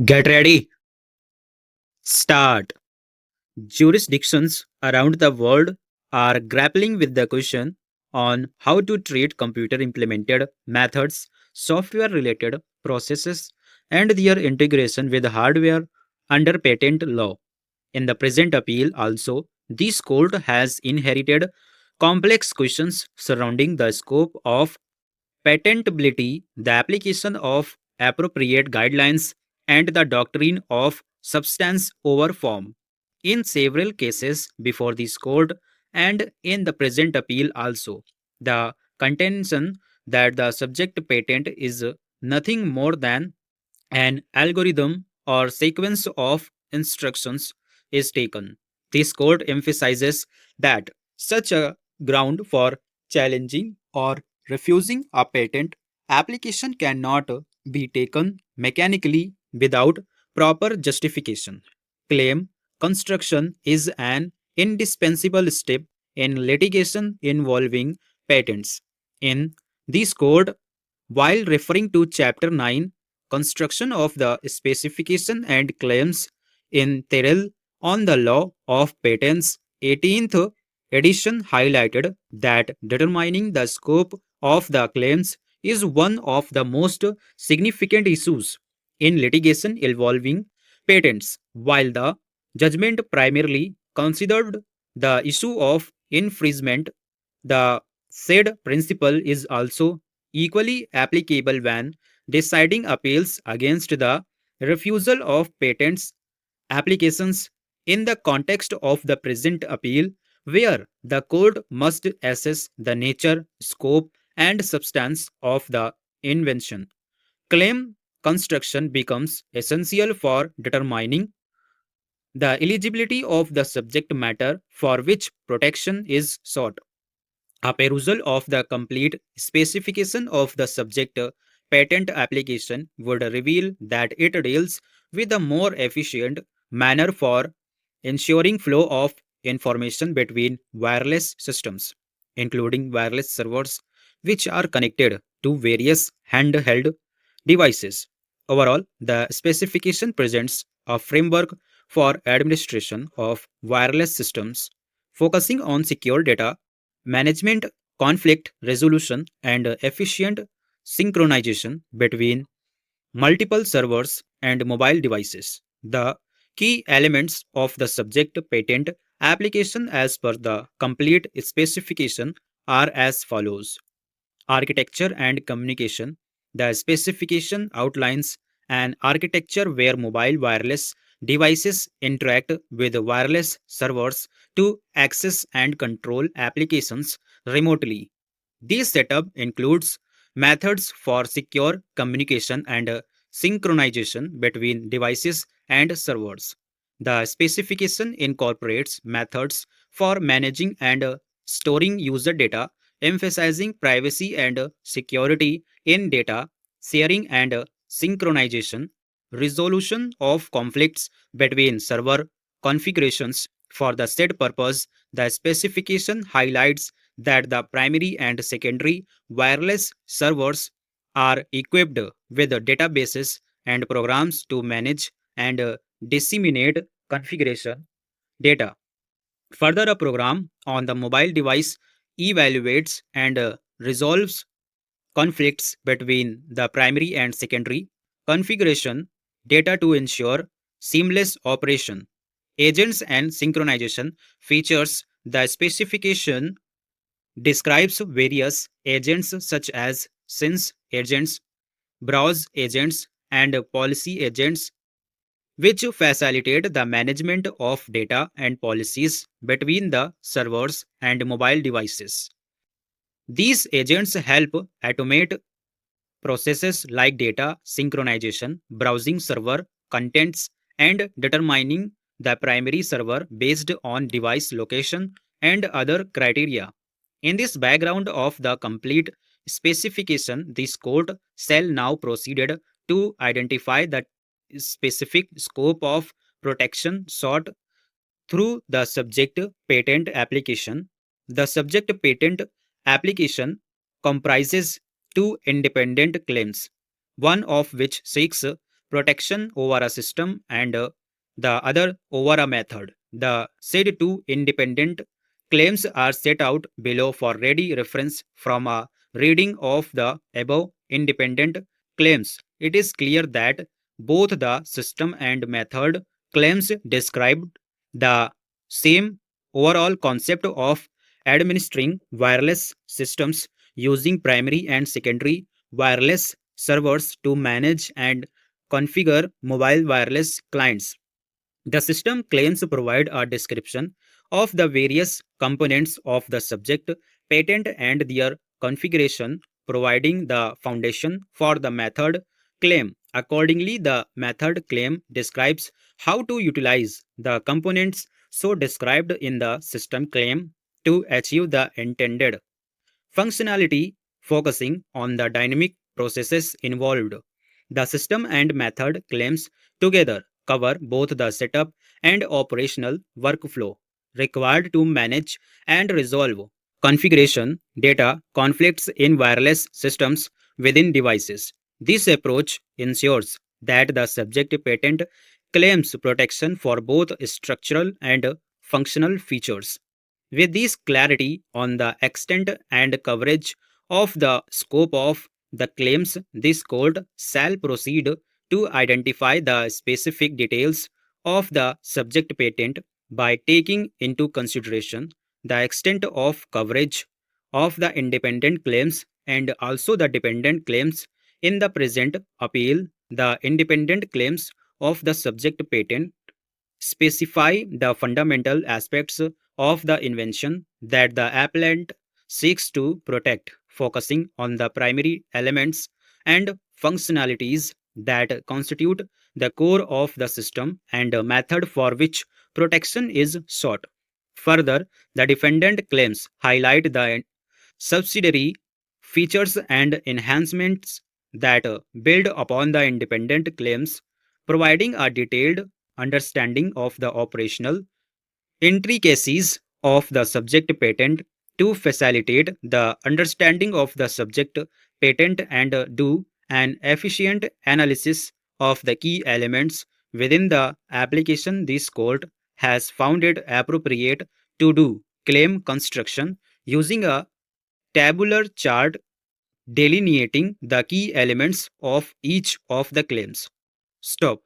Get ready. Start. Jurisdictions around the world are grappling with the question on how to treat computer implemented methods, software related processes, and their integration with hardware under patent law. In the present appeal, also, this court has inherited complex questions surrounding the scope of patentability, the application of appropriate guidelines, and the doctrine of substance over form. In several cases before this court and in the present appeal also, the contention that the subject patent is nothing more than an algorithm or sequence of instructions is taken. This court emphasizes that such a ground for challenging or refusing a patent application cannot be taken mechanically without proper justification. Claim construction is an indispensable step in litigation involving patents. In this code, while referring to Chapter 9, Construction of the Specification and Claims in Terrell on the Law of Patents, 18th edition highlighted that determining the scope of the claims is one of the most significant issues in litigation involving patents, while the judgment primarily considered the issue of infringement. The said principle is also equally applicable when deciding appeals against the refusal of patents applications in the context of the present appeal, where the court must assess the nature, scope, and substance of the invention. Claim construction becomes essential for determining the eligibility of the subject matter for which protection is sought. A perusal of the complete specification of the subject patent application would reveal that it deals with a more efficient manner for ensuring flow of information between wireless systems, including wireless servers, which are connected to various handheld devices. Overall, the specification presents a framework for administration of wireless systems, focusing on secure data management, conflict resolution, and efficient synchronization between multiple servers and mobile devices. The key elements of the subject patent application as per the complete specification are as follows: architecture and communication. The specification outlines an architecture where mobile wireless devices interact with wireless servers to access and control applications remotely. This setup includes methods for secure communication and synchronization between devices and servers. The specification incorporates methods for managing and storing user data, emphasizing privacy and security in data sharing and synchronization, resolution of conflicts between server configurations. For the said purpose, the specification highlights that the primary and secondary wireless servers are equipped with databases and programs to manage and disseminate configuration data. Further, a program on the mobile device evaluates and resolves conflicts between the primary and secondary configuration data to ensure seamless operation. Agents and synchronization features. The specification describes various agents such as sense agents, browse agents, and policy agents, which facilitate the management of data and policies between the servers and mobile devices. These agents help automate processes like data synchronization, browsing server contents, and determining the primary server based on device location and other criteria. In this background of the complete specification, this court shall now proceeded to identify the specific scope of protection sought through the subject patent application. The subject patent application comprises two independent claims, one of which seeks protection over a system and the other over a method. The said two independent claims are set out below for ready reference from a reading of the above independent claims. It is clear that both the system and method claims describe the same overall concept of administering wireless systems using primary and secondary wireless servers to manage and configure mobile wireless clients. The system claims provide a description of the various components of the subject patent and their configuration, providing the foundation for the method claim. Accordingly, the method claim describes how to utilize the components so described in the system claim to achieve the intended functionality, focusing on the dynamic processes involved. The system and method claims together cover both the setup and operational workflow required to manage and resolve configuration data conflicts in wireless systems within devices. This approach ensures that the subject patent claims protection for both structural and functional features. With this clarity on the extent and coverage of the scope of the claims, this court shall proceed to identify the specific details of the subject patent by taking into consideration the extent of coverage of the independent claims and also the dependent claims. In the present appeal, the independent claims of the subject patent specify the fundamental aspects of the invention that the appellant seeks to protect, focusing on the primary elements and functionalities that constitute the core of the system and the method for which protection is sought. Further, the defendant claims highlight the subsidiary features and enhancements that build upon the independent claims, providing a detailed understanding of the operational intricacies of the subject patent to facilitate the understanding of the subject patent and do an efficient analysis of the key elements within the application. This court has found it appropriate to do claim construction using a tabular chart delineating the key elements of each of the claims. Stop.